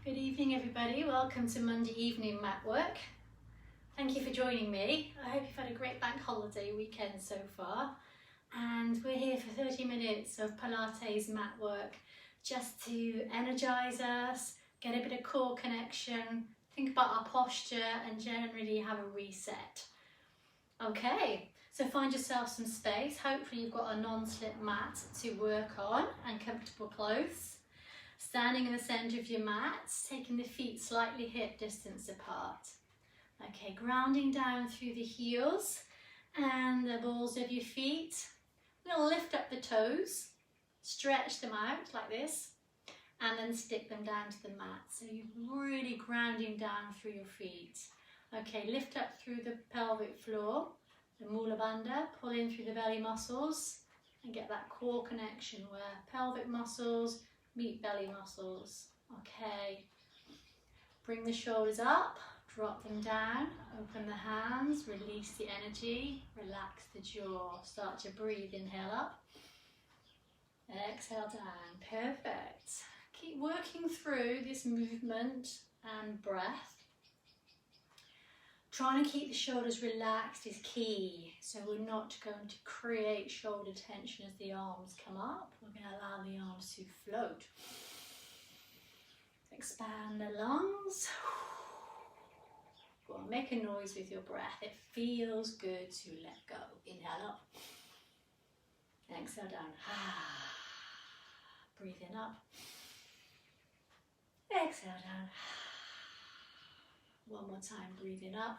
Good evening everybody, welcome to Monday evening Matwork. Thank you for joining me. I hope you've had a great bank holiday weekend so far, and we're here for 30 minutes of Pilates Matwork just to energise us, get a bit of core connection, think about our posture and generally have a reset. Okay, so find yourself some space. Hopefully you've got a non-slip mat to work on and comfortable clothes. Standing in the centre of your mat, taking the feet slightly hip distance apart. Okay, grounding down through the heels and the balls of your feet. We'll lift up the toes, stretch them out like this, and then stick them down to the mat. So you're really grounding down through your feet. Okay, lift up through the pelvic floor, the Mula Bandha, pull in through the belly muscles and get that core connection where pelvic muscles meet belly muscles. Okay, bring the shoulders up, drop them down, open the hands, release the energy, relax the jaw, start to breathe, inhale up, exhale down, perfect. Keep working through this movement and breath. Trying to keep the shoulders relaxed is key, so we're not going to create shoulder tension as the arms come up. We're going to allow the arms to float. Expand the lungs. Go on, make a noise with your breath. It feels good to let go. Inhale up. Exhale down. Breathing up. Exhale down. One more time, breathing up.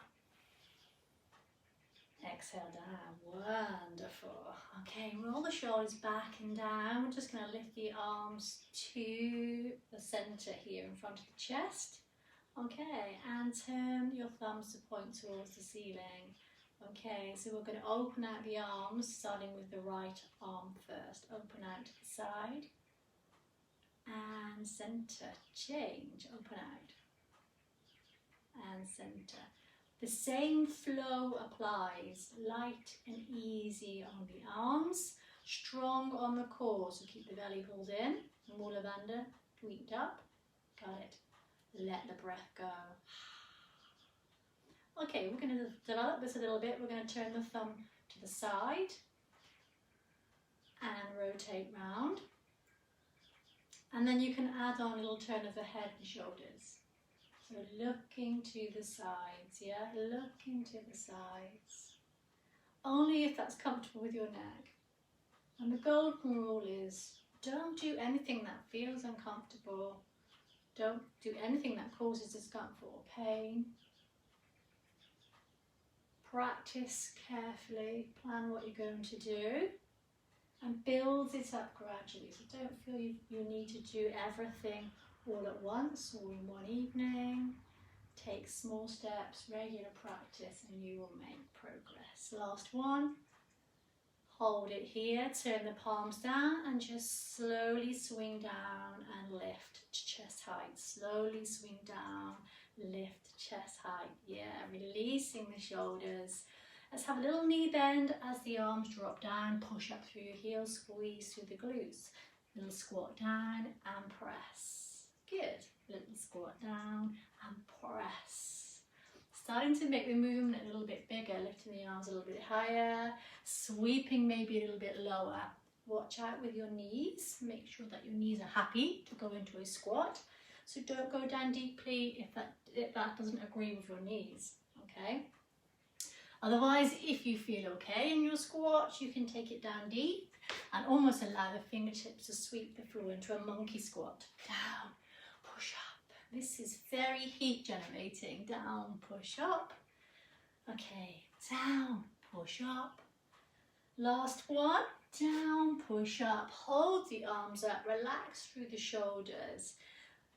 Exhale down. Wonderful. Okay, roll the shoulders back and down. We're just going to lift the arms to the centre here in front of the chest. Okay, and turn your thumbs to point towards the ceiling. Okay, so we're going to open out the arms, starting with the right arm first. Open out to the side and centre. Change. Open out and centre. The same flow applies, light and easy on the arms, strong on the core, so keep the belly pulled in, Mula Bandha, tweaked up, got it, let the breath go. Okay, we're going to develop this a little bit. We're going to turn the thumb to the side and rotate round, and then you can add on a little turn of the head and shoulders. So looking to the sides, yeah, looking to the sides. Only if that's comfortable with your neck. And the golden rule is, don't do anything that feels uncomfortable. Don't do anything that causes discomfort or pain. Practice carefully, plan what you're going to do, and build it up gradually. So don't feel you need to do everything all at once or in one evening. Take small steps, regular practice, and you will make progress. Last one. Hold it here, turn the palms down and just slowly swing down and lift to chest height. Slowly swing down, lift chest height. Yeah, releasing the shoulders. Let's have a little knee bend as the arms drop down. Push up through your heels, squeeze through the glutes. Little squat down and press. Good. Little squat down and press. Starting to make the movement a little bit bigger, lifting the arms a little bit higher, sweeping maybe a little bit lower. Watch out with your knees. Make sure that your knees are happy to go into a squat. So don't go down deeply if that doesn't agree with your knees. Okay. Otherwise, if you feel okay in your squat, you can take it down deep and almost allow the fingertips to sweep the floor into a monkey squat. Down. Push up. This is very heat generating. Down, push up. Okay, down, push up. Last one. Down, push up. Hold the arms up. Relax through the shoulders.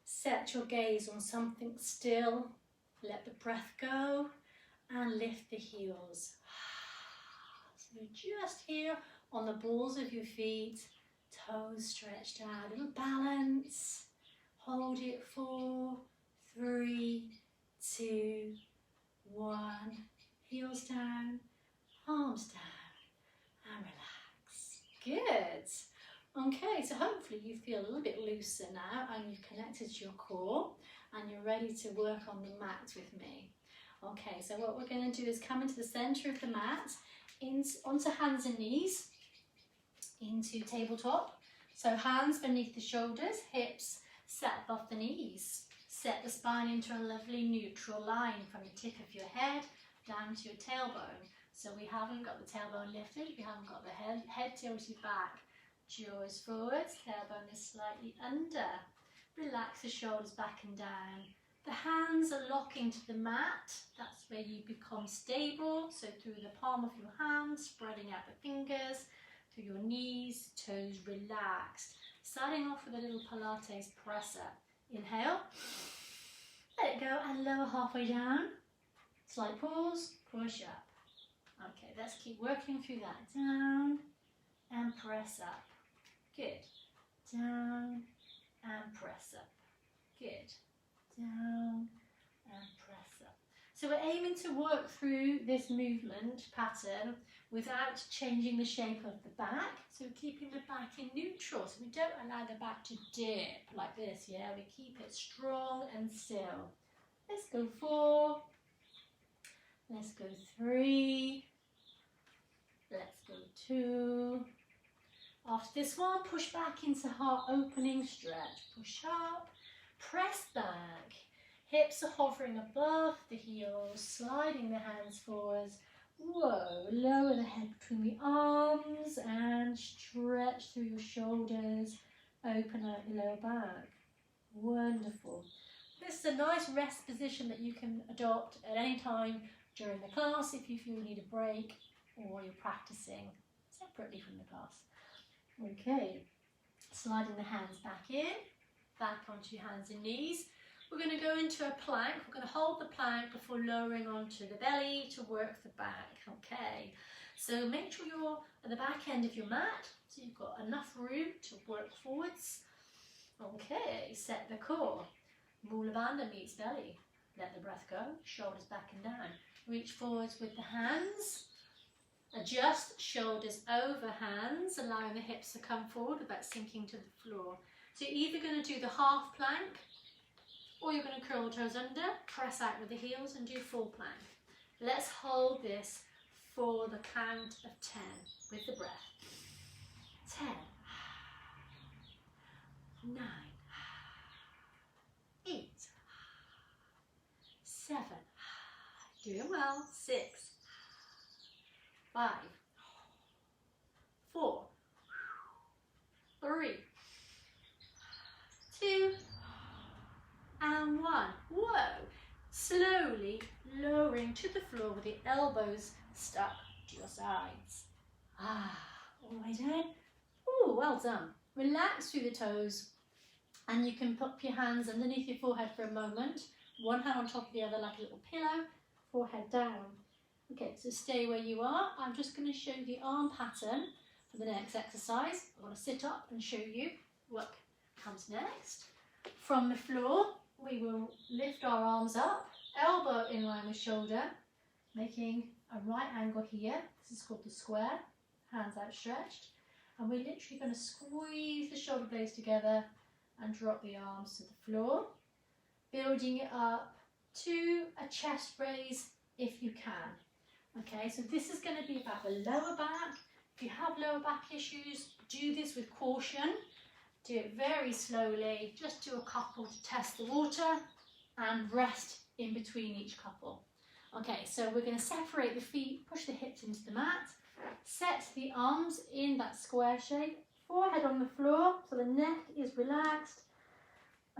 Set your gaze on something still. Let the breath go and lift the heels. So just here on the balls of your feet. Toes stretched out. A little balance. Hold it 4, 3, 2, 1. Heels down, arms down, and relax. Good. Okay, so hopefully you feel a little bit looser now and you've connected to your core and you're ready to work on the mat with me. Okay, so what we're going to do is come into the centre of the mat, onto hands and knees, into tabletop. So hands beneath the shoulders, hips set above the knees. Set the spine into a lovely neutral line from the tip of your head down to your tailbone. So we haven't got the tailbone lifted, we haven't got the head tilted back. Jaw is forwards, tailbone is slightly under. Relax the shoulders back and down. The hands are locking to the mat. That's where you become stable. So through the palm of your hand, spreading out the fingers, through your knees, toes relaxed. Starting off with a little Pilates press up. Inhale, let it go and lower halfway down. Slight pause, push up. Okay, let's keep working through that. Down and press up. Good. Down and press up. Good. Down and press up. So we're aiming to work through this movement pattern without changing the shape of the back. So we're keeping the back in neutral. So we don't allow the back to dip like this, yeah? We keep it strong and still. Let's go 4. Let's go 3. Let's go 2. After this one, push back into heart opening stretch. Push up, press back. Hips are hovering above the heels, sliding the hands forwards. Whoa, lower the head between the arms and stretch through your shoulders. Open out your lower back. Wonderful. This is a nice rest position that you can adopt at any time during the class if you feel you need a break or you're practicing separately from the class. Okay, sliding the hands back in, back onto your hands and knees. We're going to go into a plank. We're going to hold the plank before lowering onto the belly to work the back. Okay, so make sure you're at the back end of your mat, so you've got enough room to work forwards. Okay, set the core. Mula bandha meets belly. Let the breath go, shoulders back and down. Reach forwards with the hands. Adjust shoulders over hands, allowing the hips to come forward without sinking to the floor. So you're either going to do the half plank or you're going to curl the toes under, press out with the heels and do full plank. Let's hold this for the count of 10 with the breath. 10, 9, 8, 7, doing well, 6, 5, 4, 3, 2, and 1. Whoa! Slowly lowering to the floor with the elbows stuck to your sides. All the way down. Ooh, well done. Relax through the toes, and you can put your hands underneath your forehead for a moment. One hand on top of the other like a little pillow, forehead down. Okay, so stay where you are. I'm just going to show you the arm pattern for the next exercise. I'm going to sit up and show you what comes next. From the floor, we will lift our arms up, elbow in line with shoulder, making a right angle here. This is called the square, hands outstretched. And we're literally going to squeeze the shoulder blades together and drop the arms to the floor, building it up to a chest raise if you can. Okay, so this is going to be about the lower back. If you have lower back issues, do this with caution. Do it very slowly, just do a couple to test the water and rest in between each couple. Okay, so we're going to separate the feet, push the hips into the mat, set the arms in that square shape, forehead on the floor so the neck is relaxed.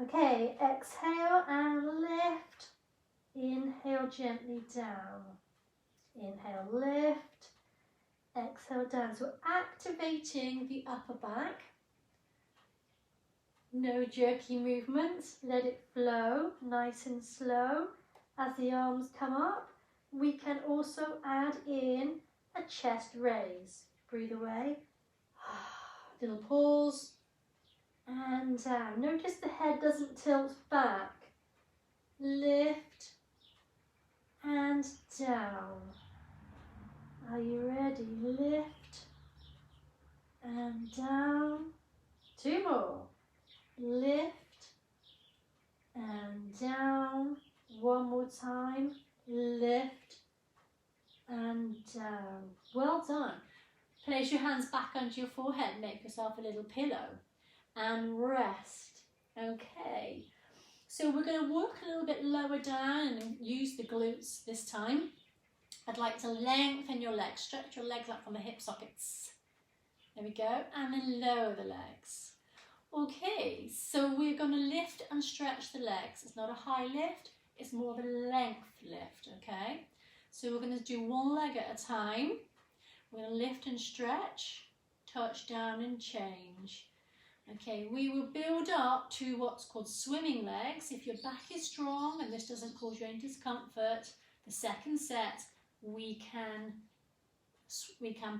Okay, exhale and lift, inhale gently down, inhale lift, exhale down. So activating the upper back. No jerky movements, let it flow nice and slow. As the arms come up, we can also add in a chest raise. Breathe away, little pause, and down. Notice the head doesn't tilt back. Lift and down. Are you ready? Lift and down. Place your hands back onto your forehead, make yourself a little pillow and rest. Okay, so we're going to work a little bit lower down and use the glutes this time. I'd like to lengthen your legs, stretch your legs out from the hip sockets. There we go, and then lower the legs. Okay, so we're going to lift and stretch the legs. It's not a high lift, it's more of a length lift, okay? So we're going to do one leg at a time. We're going to lift and stretch, touch down and change. Okay, we will build up to what's called swimming legs. If your back is strong and this doesn't cause you any discomfort, the second set, we can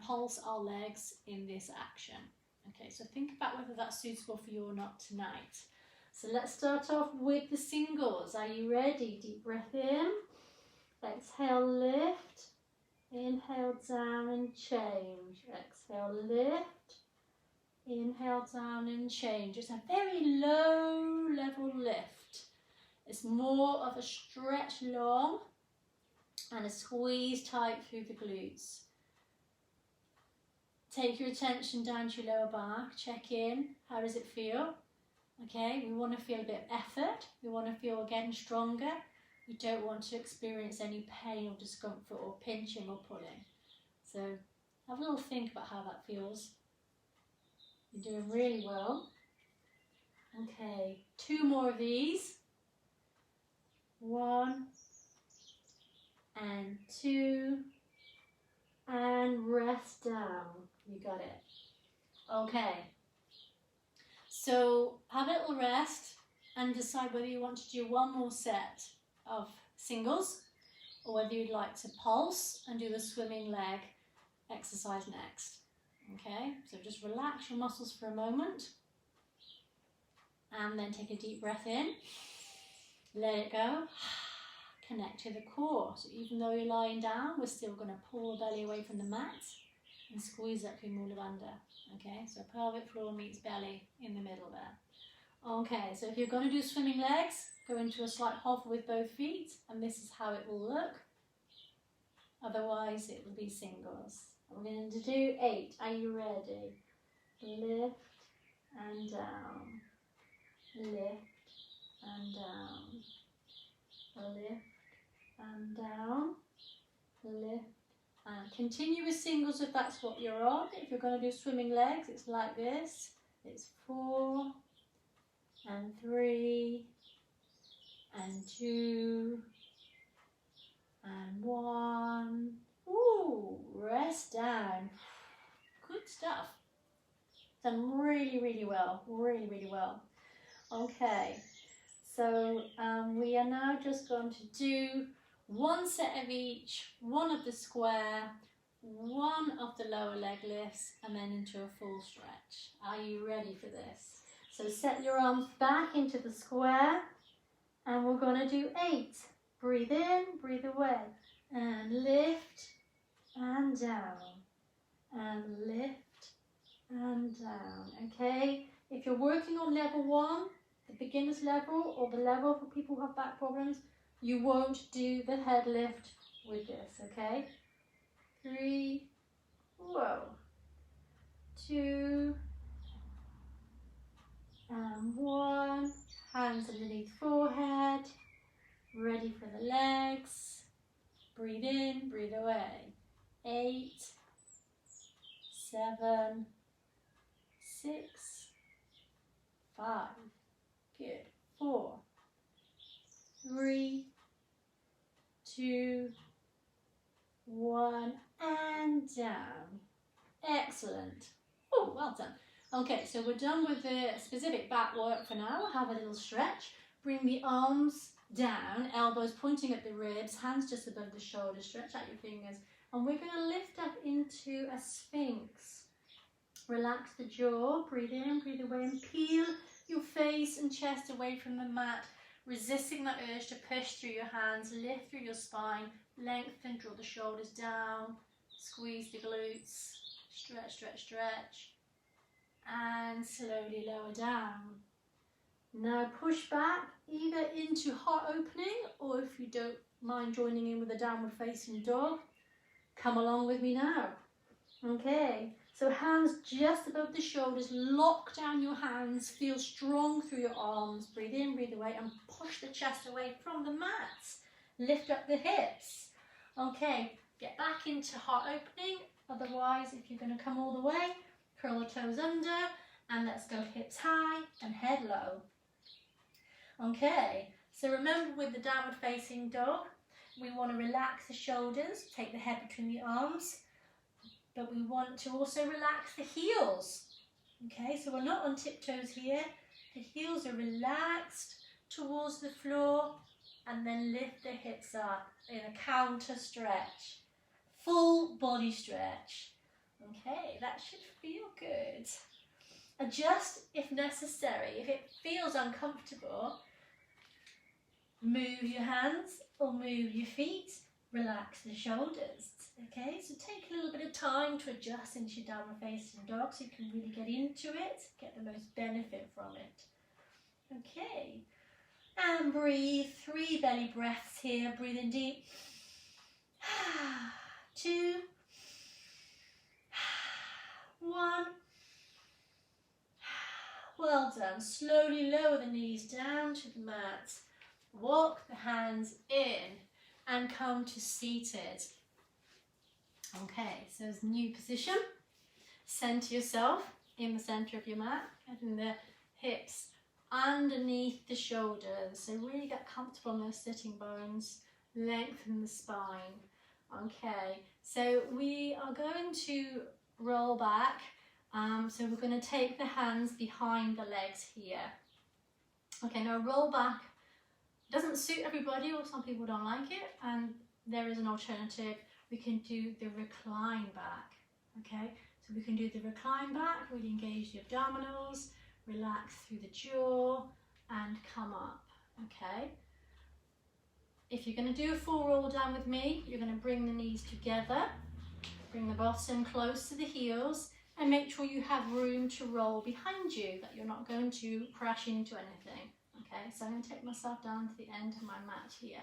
pulse our legs in this action. Okay, so think about whether that's suitable for you or not tonight. So let's start off with the singles. Are you ready? Deep breath in, exhale, lift, inhale, down and change, exhale, lift, inhale, down and change. It's a very low level lift. It's more of a stretch long and a squeeze tight through the glutes. Take your attention down to your lower back, check in, how does it feel? Okay, we want to feel a bit of effort, we want to feel getting stronger, we don't want to experience any pain or discomfort or pinching or pulling. So have a little think about how that feels. You're doing really well. Okay, 2 more of these. 1 and 2 and rest down. You got it. Okay, so have a little rest and decide whether you want to do one more set of singles or whether you'd like to pulse and do the swimming leg exercise next. Okay, so just relax your muscles for a moment and then take a deep breath in, let it go, connect to the core. So even though you're lying down, we're still going to pull the belly away from the mat and squeeze up through Mula Bandha. Okay, so pelvic floor meets belly in the middle there. Okay, so if you're going to do swimming legs, go into a slight hover with both feet, and this is how it will look. Otherwise, it will be singles. We're going to do 8. Are you ready? Lift and down. Lift and down. Lift and down. Lift and continue with singles if that's what you're on. If you're going to do swimming legs, it's like this. It's 4 and 3 and 2 and 1. Ooh, rest down. Good stuff. Done really, really well. Really, really well. Okay, so we are now just going to do 1 set of each, 1 of the square, 1 of the lower leg lifts, and then into a full stretch. Are you ready for this? So set your arms back into the square, and we're going to do 8. Breathe in, breathe away, and lift and down, and lift and down. Okay, if you're working on level 1, the beginner's level, or the level for people who have back problems, you won't do the head lift with this. Okay, 3, whoa, 2 and 1. Hands underneath forehead, ready for the legs. Breathe in, breathe away. 8, 7, 6, 5, good. 4, 3, 2, 1, and down. Excellent. Oh, well done. Okay, so we're done with the specific back work for now. We'll have a little stretch. Bring the arms down, elbows pointing at the ribs, hands just above the shoulders. Stretch out your fingers. And we're going to lift up into a sphinx. Relax the jaw. Breathe in, breathe away, and peel your face and chest away from the mat. Resisting that urge to push through your hands. Lift through your spine. Lengthen, draw the shoulders down. Squeeze the glutes. Stretch, stretch, stretch. And slowly lower down. Now push back either into heart opening, or if you don't mind joining in with a downward facing dog, come along with me now. Okay, So hands just above the shoulders, lock down your hands, feel strong through your arms, breathe in, breathe away, and push the chest away from the mat. Lift up the hips. Okay, get back into heart opening. Otherwise, if you're going to come all the way, curl the toes under, and let's go hips high and head low. Okay, so remember with the downward facing dog, we want to relax the shoulders, take the head between the arms, but we want to also relax the heels. Okay, so we're not on tiptoes here. The heels are relaxed towards the floor, and then lift the hips up in a counter stretch. Full body stretch. Okay, that should feel good. Adjust if necessary. If it feels uncomfortable, move your hands or move your feet. Relax the shoulders. Okay, so take a little bit of time to adjust into your downward facing dog so you can really get into it, get the most benefit from it. Okay, and breathe. 3 belly breaths here. Breathe in deep. 2, 1. Well done. Slowly lower the knees down to the mat. Walk the hands in and come to seated. Okay, so it's a new position. Center yourself in the center of your mat, getting the hips underneath the shoulders. So really get comfortable in those sitting bones. Lengthen the spine. Okay, so we are going to roll back. So we're going to take the hands behind the legs here. Okay, now roll back. Doesn't suit everybody, or some people don't like it, and there is an alternative. We can do the recline back. Okay, so we can do the recline back, really engage the abdominals, relax through the jaw, and come up. Okay. If you're going to do a full roll down with me, you're going to bring the knees together, bring the bottom close to the heels, and make sure you have room to roll behind you, that you're not going to crash into anything. Okay, so I'm going to take myself down to the end of my mat here.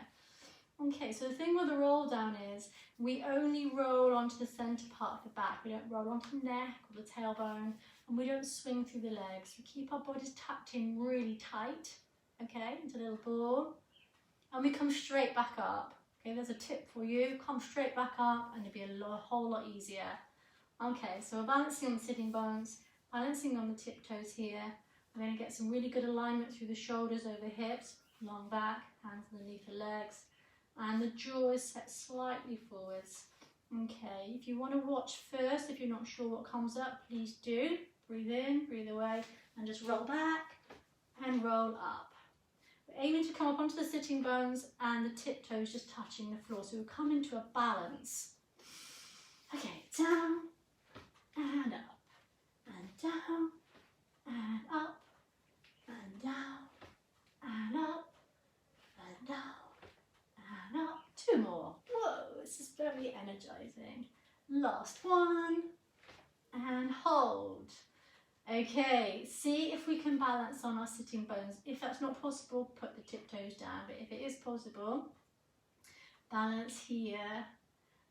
Okay, so the thing with the roll down is we only roll onto the centre part of the back. We don't roll onto the neck or the tailbone, and we don't swing through the legs. We keep our bodies tucked in really tight, okay, into a little ball, and we come straight back up. Okay, there's a tip for you. Come straight back up and it'll be a whole lot easier. Okay, so we're balancing on the sitting bones, balancing on the tiptoes here. We're going to get some really good alignment through the shoulders over hips, long back, hands underneath the legs, and the jaw is set slightly forwards. Okay, if you want to watch first, if you're not sure what comes up, please do. Breathe in, breathe away, and just roll back and roll up. We're aiming to come up onto the sitting bones and the tiptoes just touching the floor, so we'll come into a balance. Okay, down and up, and down and up, and down and up, and down and up. 2 more. Whoa, this is very energizing. Last one, and hold. Okay, see if we can balance on our sitting bones. If that's not possible, put the tiptoes down, but if it is possible, balance here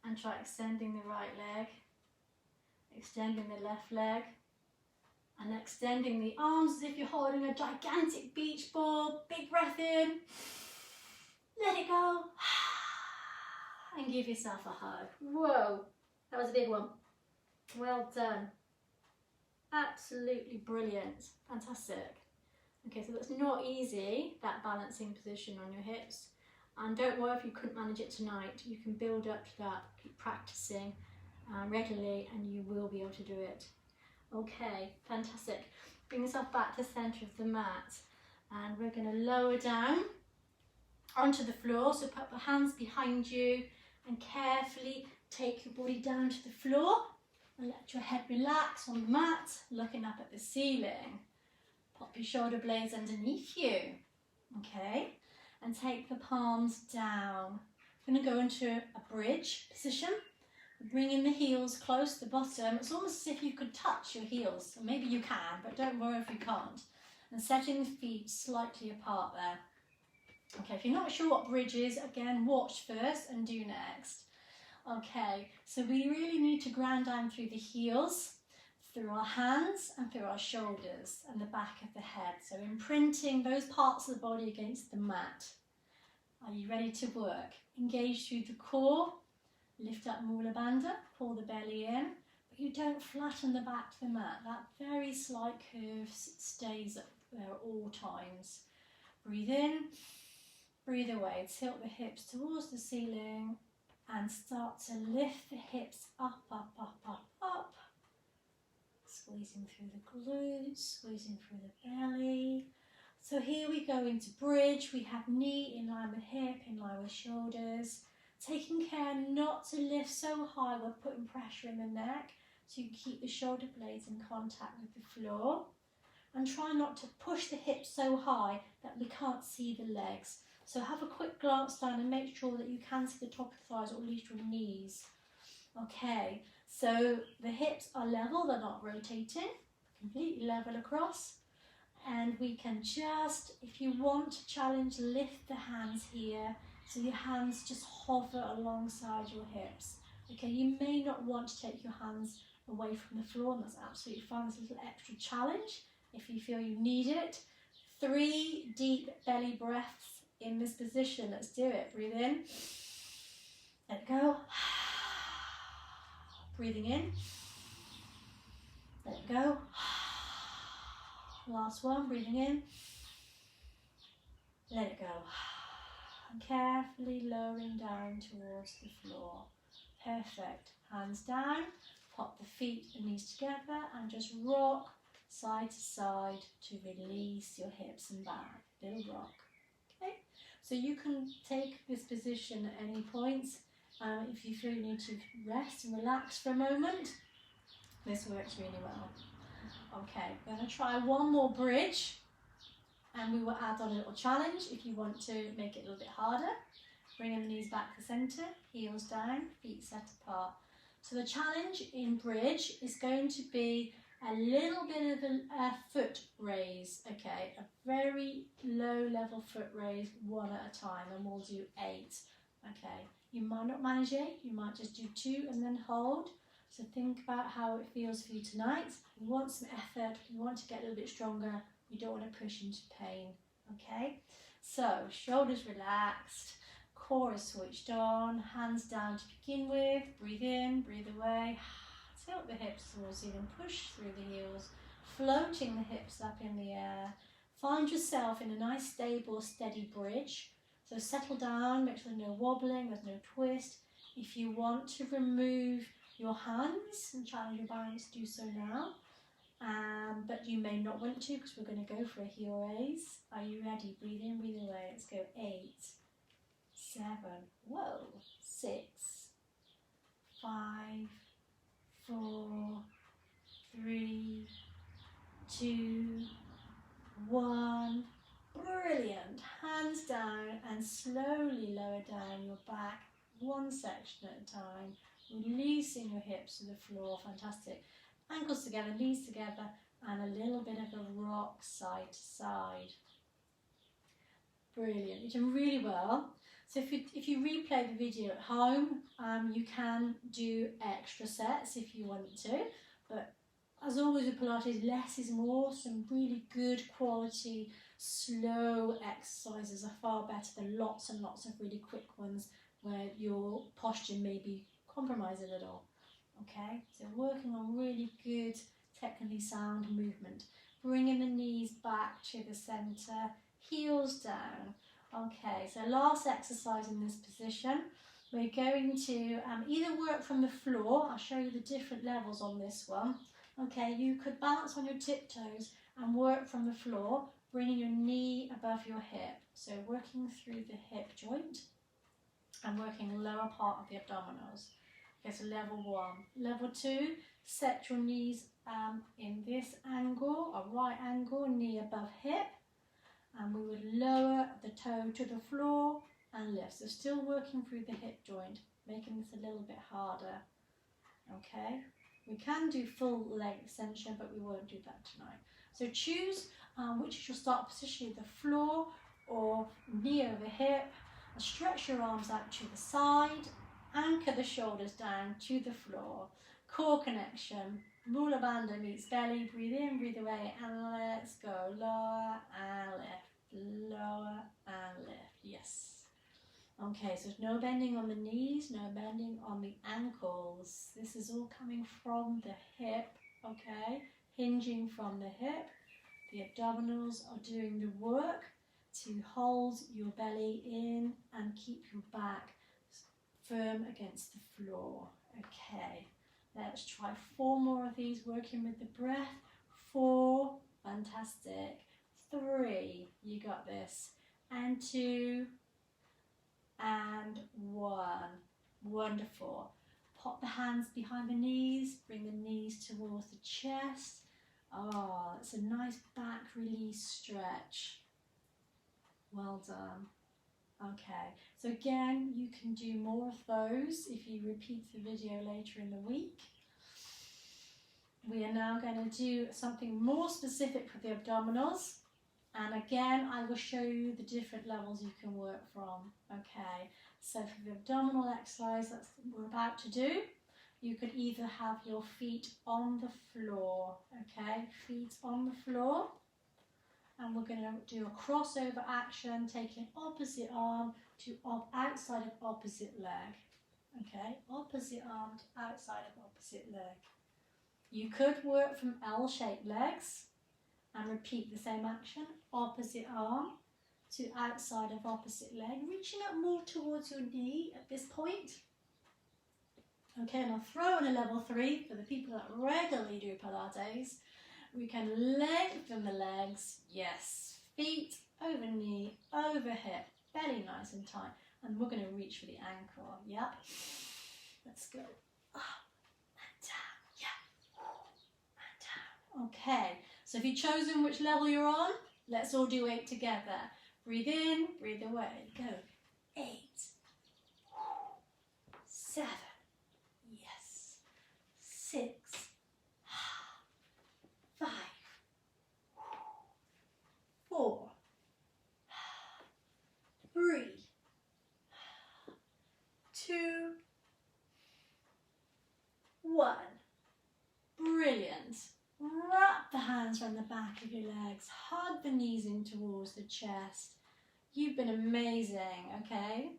and try extending the right leg, extending the left leg, and extending the arms as if you're holding a gigantic beach ball. Big breath in, let it go, and give yourself a hug. Whoa, that was a big one. Well done. Absolutely brilliant. Fantastic. Okay, so that's not easy, that balancing position on your hips. And don't worry if you couldn't manage it tonight. You can build up to that, keep practicing regularly, and you will be able to do it. Okay, fantastic. Bring yourself back to the centre of the mat, and we're going to lower down onto the floor. So put the hands behind you and carefully take your body down to the floor and let your head relax on the mat, looking up at the ceiling. Pop your shoulder blades underneath you, okay, and take the palms down. I'm going to go into a bridge position. Bringing the heels close to the bottom. It's almost as if you could touch your heels. So maybe you can, but don't worry if you can't. And setting the feet slightly apart there. Okay, if you're not sure what bridge is, again, watch first and do next. Okay, so we really need to ground down through the heels. through our hands and through our shoulders and the back of the head. So imprinting those parts of the body against the mat. Are you ready to work? Engage through the core, lift up Mula Bandha, pull the belly in, but you don't flatten the back of the mat. That very slight curve stays up there at all times. Breathe in, breathe away. Tilt the hips towards the ceiling and start to lift the hips up, up, up, up, up. Squeezing through the glutes, squeezing through the belly. So here we go into bridge. We have knee in line with hip, in line with shoulders. Taking care not to lift so high we're putting pressure in the neck, so you keep the shoulder blades in contact with the floor. And try not to push the hips so high that we can't see the legs. So have a quick glance down and make sure that you can see the top of the thighs or at least your knees. Okay, so the hips are level, they're not rotating, completely level across. And we can just, if you want to challenge, lift the hands here. So your hands just hover alongside your hips. Okay, you may not want to take your hands away from the floor, and that's absolutely fine. It's a little extra challenge if you feel you need it. 3 deep belly breaths in this position. Let's do it. Breathe in. Let it go. Breathing in. Let it go. Last one. Breathing in. Let it go. And carefully lowering down towards the floor. Perfect. Hands down. Pop the feet and knees together and just rock side to side to release your hips and back. Little rock. Okay, so you can take this position at any point. If you feel you need to rest and relax for a moment, this works really well. Okay, we're going to try one more bridge and we will add on a little challenge if you want to make it a little bit harder. Bringing the knees back to centre, heels down, feet set apart. So the challenge in bridge is going to be a little bit of a foot raise, okay, a very low level foot raise, 1 at a time, and we'll do 8, okay. You might not manage 8, you might just do 2 and then hold. So think about how it feels for you tonight. You want some effort, you want to get a little bit stronger, you don't want to push into pain, okay. So shoulders relaxed, core is switched on, hands down to begin with, breathe in, breathe away. Tilt the hips towards the ceiling, push through the heels, floating the hips up in the air. Find yourself in a nice, stable, steady bridge. So settle down, make sure there's no wobbling, there's no twist. If you want to remove your hands and challenge your balance, do so now. But you may not want to because we're going to go for a heel raise. Are you ready? Breathe in, breathe away. Let's go. 8, 7, whoa, 6, 5, 4, 3, 2, 1. Brilliant. Hands down and slowly lower down your back, one section at a time, releasing your hips to the floor. Fantastic. Ankles together, knees together, and a little bit of a rock side to side. Brilliant. You've done really well. So if you replay the video at home, you can do extra sets if you want to, but as always with Pilates, less is more. Some really good quality, slow exercises are far better than lots and lots of really quick ones where your posture may be compromised a little. Okay, so working on really good, technically sound movement. Bringing the knees back to the centre, heels down. Okay, so last exercise in this position, we're going to either work from the floor. I'll show you the different levels on this one. Okay, you could balance on your tiptoes and work from the floor, bringing your knee above your hip. So working through the hip joint and working lower part of the abdominals. Okay, so level 1. Level 2, set your knees in this angle, a right angle, knee above hip. And we would lower the toe to the floor and lift. So still working through the hip joint, making this a little bit harder. Okay, we can do full leg extension, but we won't do that tonight. So choose which is your start position, the floor or knee over hip. And stretch your arms out to the side, anchor the shoulders down to the floor. core connection. Mula bandha meets belly. Breathe in, breathe away, and let's go. Lower and lift, lower and lift. Yes. Okay, so no bending on the knees, no bending on the ankles. This is all coming from the hip, okay? Hinging from the hip. The abdominals are doing the work to hold your belly in and keep your back firm against the floor. Okay, let's try 4 more of these, working with the breath. 4, fantastic. 3, you got this. And 2, and 1. Wonderful. Pop the hands behind the knees, bring the knees towards the chest. Oh, it's a nice back release stretch. Well done. Okay, so again, you can do more of those if you repeat the video later in the week. We are now going to do something more specific for the abdominals. And again, I will show you the different levels you can work from. Okay, so for the abdominal exercise that we're about to do, you could either have your feet on the floor, okay, feet on the floor. And we're going to do a crossover action, taking opposite arm to outside of opposite leg. Okay, opposite arm to outside of opposite leg. You could work from L-shaped legs and repeat the same action, opposite arm to outside of opposite leg, reaching up more towards your knee at this point. Okay, and I'll throw in a level 3 for the people that regularly do Pilates. We can lengthen the legs, yes, feet over knee, over hip, belly nice and tight, and we're going to reach for the ankle, yep. Let's go, up and down, yeah, and down. Okay, so if you've chosen which level you're on, let's all do 8 together. Breathe in, breathe away, go. 8, 7, yes, 6, 5, 4, 3, 2, 1. Brilliant. Wrap the hands around the back of your legs. Hug the knees in towards the chest. You've been amazing, okay?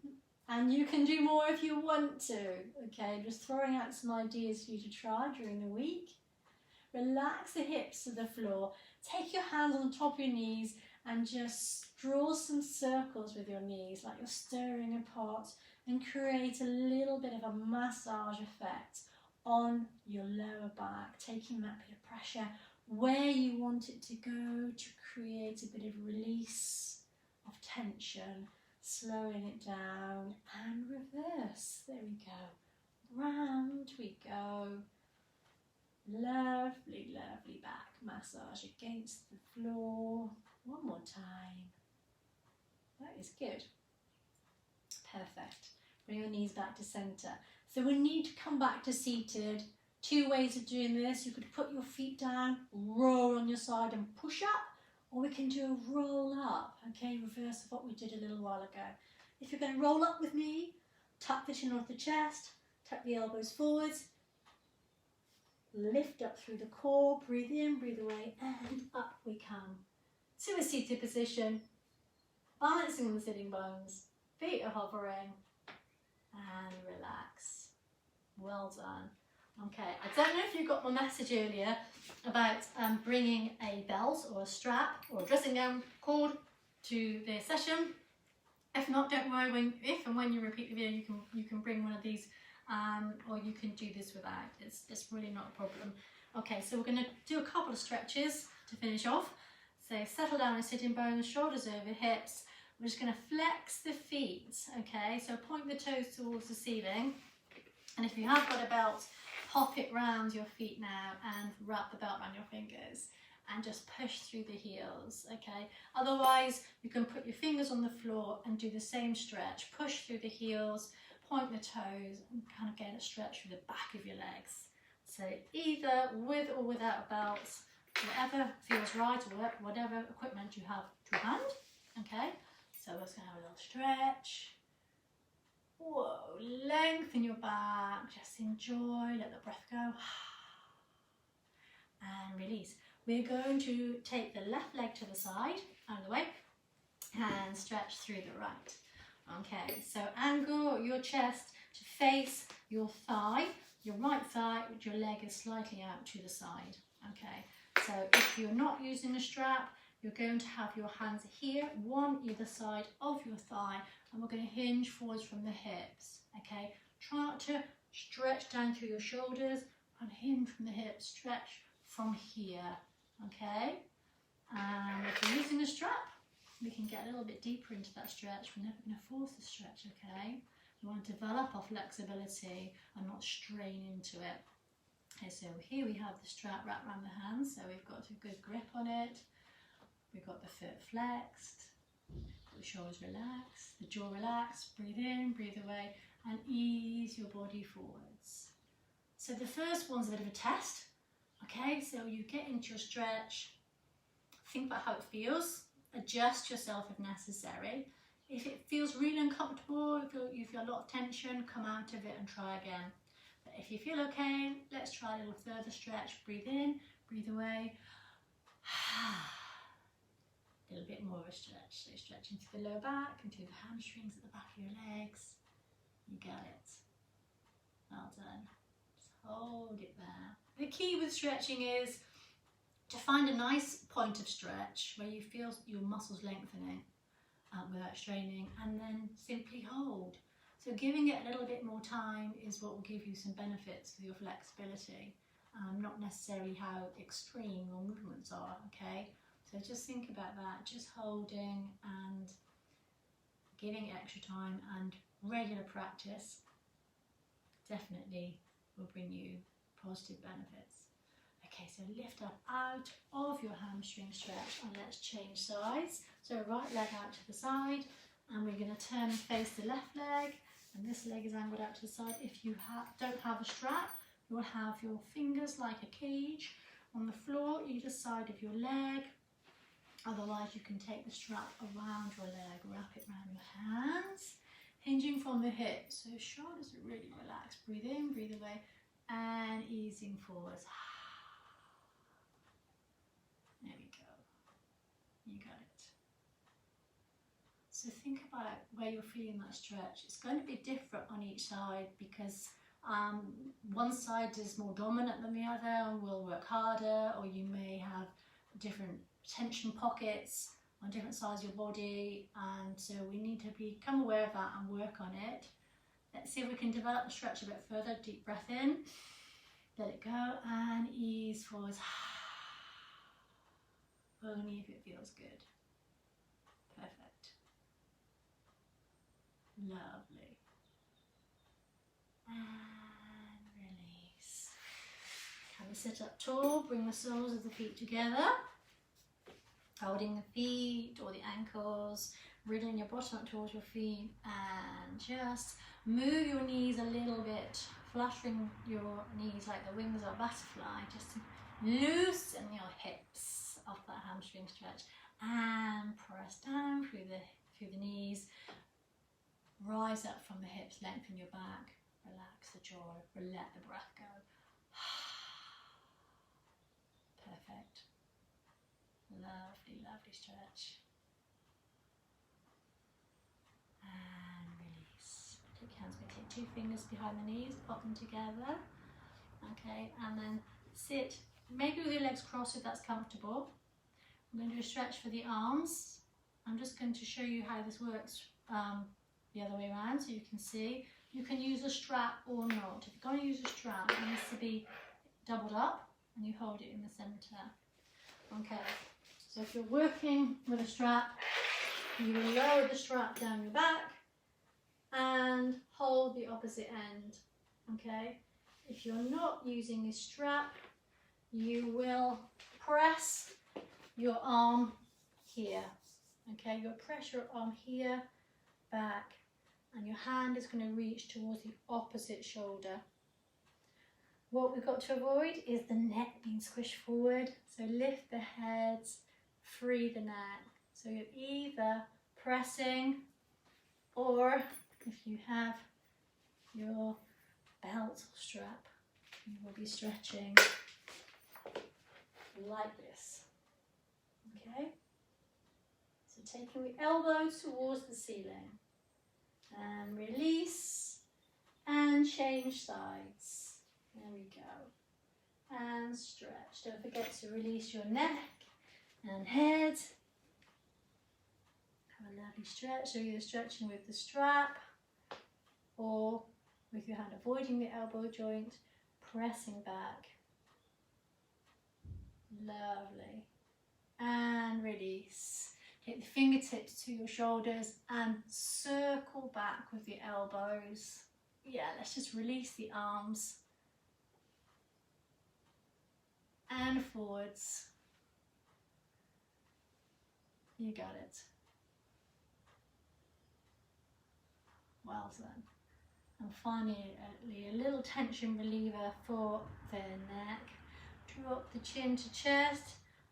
And you can do more if you want to, okay? Just throwing out some ideas for you to try during the week. Relax the hips to the floor. Take your hands on top of your knees and just draw some circles with your knees like you're stirring a pot, and create a little bit of a massage effect on your lower back, taking that bit of pressure where you want it to go to create a bit of release of tension, slowing it down and reverse. There we go. Round we go. Lovely, lovely back massage against the floor. One more time. That is good. Perfect. Bring your knees back to centre. So we need to come back to seated. 2 ways of doing this. You could put your feet down, roll on your side and push up, or we can do a roll up, okay, reverse of what we did a little while ago. If you're going to roll up with me, tuck the chin off the chest, tuck the elbows forwards, lift up through the core, breathe in, breathe away, and up we come to a seated position, balancing the sitting bones, feet are hovering, and relax. Well done. Okay, I don't know if you got my message earlier about bringing a belt or a strap or a dressing gown cord to the session. If not, don't worry. If and when you repeat the video, you can bring one of these, or you can do this without. It's really not a problem. Okay, so we're going to do a couple of stretches to finish off. So settle down in sitting bones, shoulders over hips. We're just going to flex the feet. Okay, so point the toes towards the ceiling, and if you have got a belt, pop it round your feet now and wrap the belt around your fingers and just push through the heels, okay? Otherwise, you can put your fingers on the floor and do the same stretch. Push through the heels, point the toes, and kind of get a stretch through the back of your legs. So either with or without a belt, whatever feels right, or whatever equipment you have to hand, okay? So let's have a little stretch. Whoa, lengthen your back, just enjoy, let the breath go. And release. We're going to take the left leg to the side, out of the way, and stretch through the right. Okay, so angle your chest to face your thigh, your right thigh, with your leg is slightly out to the side. Okay, so if you're not using a strap, you're going to have your hands here, one either side of your thigh, and we're going to hinge forwards from the hips. Okay, try not to stretch down through your shoulders and hinge from the hips, stretch from here. Okay, and if you're using a strap, we can get a little bit deeper into that stretch. We're never going to force the stretch, okay? We want to develop our flexibility and not strain into it. Okay, so here we have the strap wrapped around the hands, so we've got a good grip on it. We've got the foot flexed, the shoulders relaxed, the jaw relaxed. Breathe in, breathe away, and ease your body forwards. So the first one's a bit of a test, okay? So you get into your stretch, think about how it feels. Adjust yourself if necessary. If it feels really uncomfortable, if you feel a lot of tension, come out of it and try again. But if you feel okay, let's try a little further stretch. Breathe in, breathe away. A little bit more of a stretch. So stretching through the lower back and through the hamstrings at the back of your legs. You got it. Well done. Just hold it there. The key with stretching is to find a nice point of stretch where you feel your muscles lengthening without straining, and then simply hold. So giving it a little bit more time is what will give you some benefits with your flexibility, not necessarily how extreme your movements are, okay? So just think about that, just holding and giving it extra time and regular practice definitely will bring you positive benefits. Okay, so lift up out of your hamstring stretch and let's change sides. So right leg out to the side, and we're going to turn and face the left leg, and this leg is angled out to the side. If you don't have a strap, you'll have your fingers like a cage on the floor either side of your leg. Otherwise you can take the strap around your leg, wrap it around your hands, hinging from the hips. So shoulders are really relaxed. Breathe in, breathe away, and easing forwards. There we go. You got it. So think about where you're feeling that stretch. It's going to be different on each side because one side is more dominant than the other and will work harder, or you may have different tension pockets on different sides of your body, and so we need to become aware of that and work on it. Let's see if we can develop the stretch a bit further. Deep breath in, let it go, and ease forwards. Only if it feels good. Perfect. Lovely. And release. Can we sit up tall? Bring the soles of the feet together. Holding the feet or the ankles, wriggling your bottom up towards your feet, and just move your knees a little bit, fluttering your knees like the wings of a butterfly, just to loosen your hips off that hamstring stretch, and press down through the knees, rise up from the hips, lengthen your back, relax the jaw, let the breath go. Perfect. Lovely, lovely stretch. And release. Take your hands, take 2 fingers behind the knees, pop them together. Okay, and then sit, maybe with your legs crossed if that's comfortable. I'm going to do a stretch for the arms. I'm just going to show you how this works the other way around so you can see. You can use a strap or not. If you're going to use a strap, it needs to be doubled up and you hold it in the centre. Okay. So if you're working with a strap, you will lower the strap down your back and hold the opposite end, okay? If you're not using a strap, you will press your arm here, okay? You'll press your arm here, back, and your hand is going to reach towards the opposite shoulder. What we've got to avoid is the neck being squished forward, so lift the heads, free the neck. So you're either pressing or if you have your belt or strap, you will be stretching like this. Okay? So taking the elbow towards the ceiling and release and change sides. There we go. And stretch. Don't forget to release your neck and head. Have a lovely stretch. So you're stretching with the strap or with your hand avoiding the elbow joint, pressing back. Lovely. And release. Take the fingertips to your shoulders and circle back with the elbows. Yeah, let's just release the arms. And forwards. You got it. Well done. And finally, a little tension reliever for the neck. Drop the chin to chest.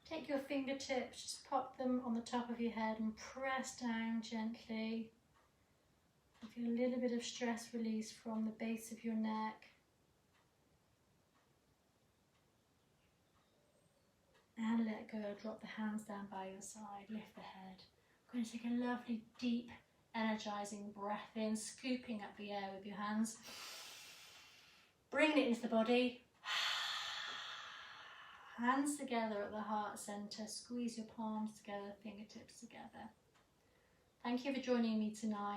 Take your fingertips, just pop them on the top of your head and press down gently. Feel a little bit of stress release from the base of your neck. And let go, drop the hands down by your side, lift the head. I'm going to take a lovely deep energizing breath in, scooping up the air with your hands. Bringing it into the body. Hands together at the heart center, squeeze your palms together, fingertips together. Thank you for joining me tonight.